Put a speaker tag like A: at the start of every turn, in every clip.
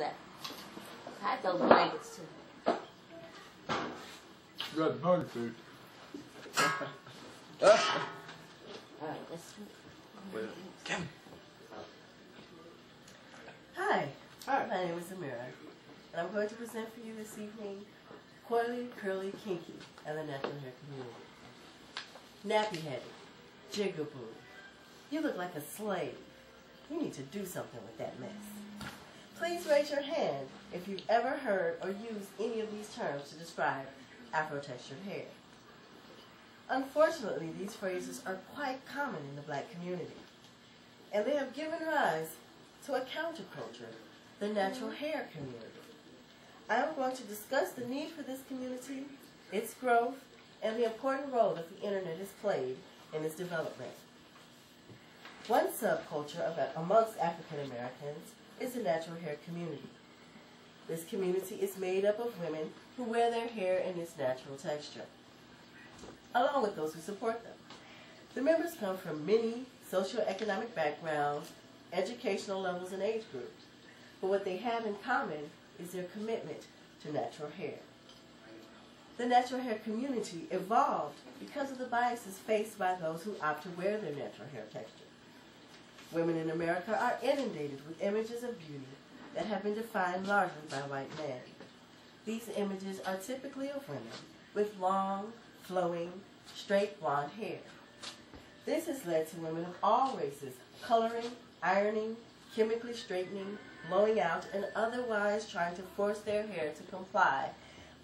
A: that. I had those blankets too.
B: You got naughty food.
A: Alright, let's
B: Come.
C: Hi, my name is Amira, and I'm going to present for you this evening Coily, Curly, Kinky, and the natural hair community. Nappy-headed, jigaboo, you look like a slave. You need to do something with that mess. Please raise your hand if you've ever heard or used any of these terms to describe Afro-textured hair. Unfortunately, these phrases are quite common in the black community, and they have given rise to a counterculture, the natural hair community. I am going to discuss the need for this community, its growth, and the important role that the internet has played in its development. One subculture amongst African Americans is the natural hair community. This community is made up of women who wear their hair in its natural texture, along with those who support them. The members come from many socioeconomic backgrounds, educational levels, and age groups, but what they have in common is their commitment to natural hair. The natural hair community evolved because of the biases faced by those who opt to wear their natural hair texture. Women in America are inundated with images of beauty that have been defined largely by white men. These images are typically of women with long, flowing, straight blonde hair. This has led to women of all races coloring, ironing, chemically straightening, blowing out, and otherwise trying to force their hair to comply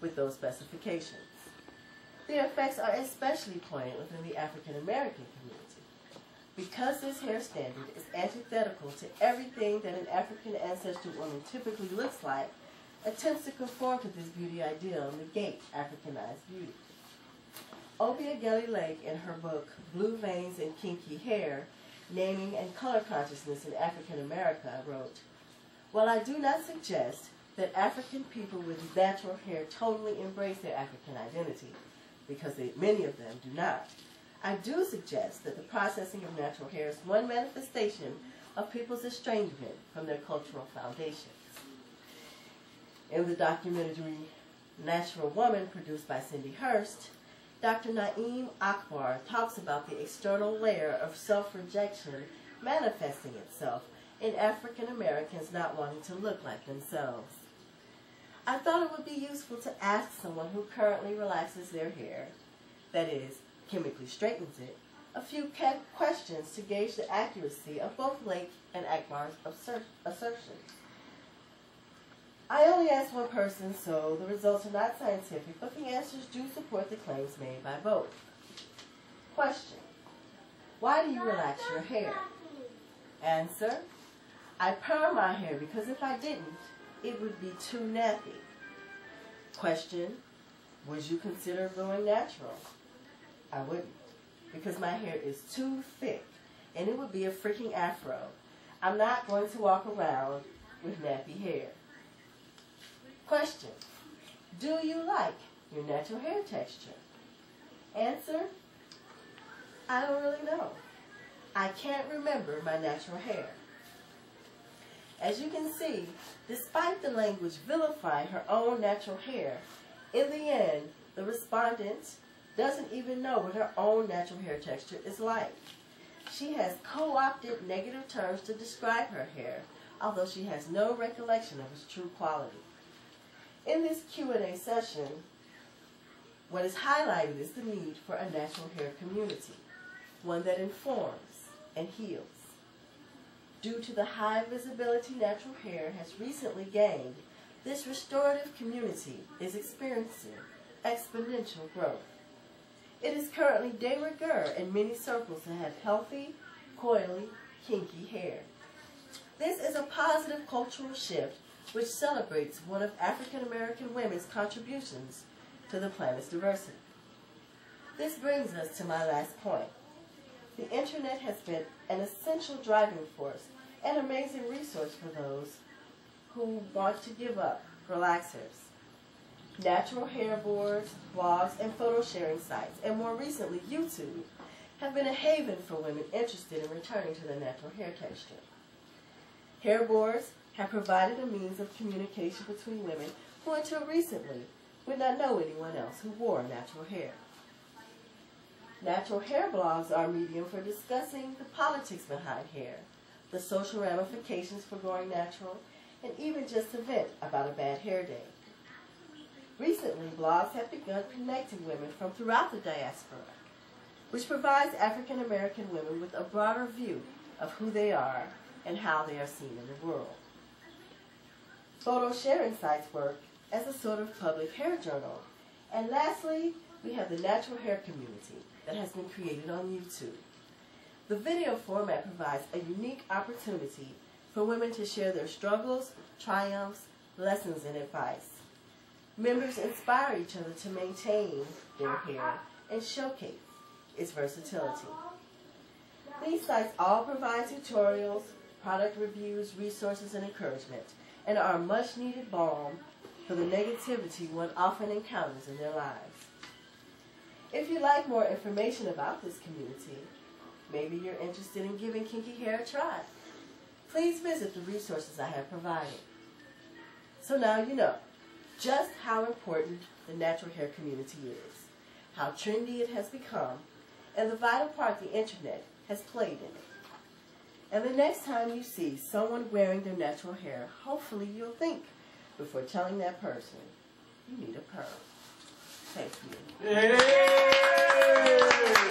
C: with those specifications. The effects are especially poignant within the African American community, because this hair standard is antithetical to everything that an African ancestral woman typically looks like. Attempts to conform to this beauty ideal negate Africanized beauty. J Leck, in her book Blue Veins and Kinky Hair, Naming and Color Consciousness in African America, wrote, "While I do not suggest that African people with natural hair totally embrace their African identity, because many of them do not, I do suggest that the processing of natural hair is one manifestation of people's estrangement from their cultural foundations." In the documentary Natural Woman, produced by Cindy Hurst, Dr. Naeem Akbar talks about the external layer of self-rejection manifesting itself in African Americans not wanting to look like themselves. I thought it would be useful to ask someone who currently relaxes their hair, that is, chemically straightens it, a few questions to gauge the accuracy of both Lake and Akbar's assertions. I only asked one person, so the results are not scientific, but the answers do support the claims made by both. Question: why do you relax your hair? Answer: I perm my hair because if I didn't, it would be too nappy. Question: would you consider going natural? I wouldn't, because my hair is too thick, and it would be a freaking afro. I'm not going to walk around with nappy hair. Question: do you like your natural hair texture? Answer: I don't really know. I can't remember my natural hair. As you can see, despite the language vilifying her own natural hair, in the end, the respondent doesn't even know what her own natural hair texture is like. She has co-opted negative terms to describe her hair, although she has no recollection of its true quality. In this Q&A session, what is highlighted is the need for a natural hair community, one that informs and heals. Due to the high visibility natural hair has recently gained, this restorative community is experiencing exponential growth. It is currently de rigueur in many circles to have healthy, coily, kinky hair. This is a positive cultural shift which celebrates one of African American women's contributions to the planet's diversity. This brings us to my last point. The internet has been an essential driving force and amazing resource for those who want to give up relaxers. Natural hair boards, blogs, and photo sharing sites, and more recently YouTube, have been a haven for women interested in returning to their natural hair texture. Hair boards have provided a means of communication between women who until recently would not know anyone else who wore natural hair. Natural hair blogs are a medium for discussing the politics behind hair, the social ramifications for growing natural, and even just to vent about a bad hair day. Recently, blogs have begun connecting women from throughout the diaspora, which provides African American women with a broader view of who they are and how they are seen in the world. Photo sharing sites work as a sort of public hair journal. And lastly, we have the natural hair community that has been created on YouTube. The video format provides a unique opportunity for women to share their struggles, triumphs, lessons, and advice. Members inspire each other to maintain their hair and showcase its versatility. These sites all provide tutorials, product reviews, resources, and encouragement, and are a much-needed balm for the negativity one often encounters in their lives. If you'd like more information about this community, maybe you're interested in giving kinky hair a try, please visit the resources I have provided. So now you know just how important the natural hair community is, how trendy it has become, and the vital part the internet has played in it. And the next time you see someone wearing their natural hair, hopefully you'll think before telling that person, you need a perm. Thank you.
B: Yay!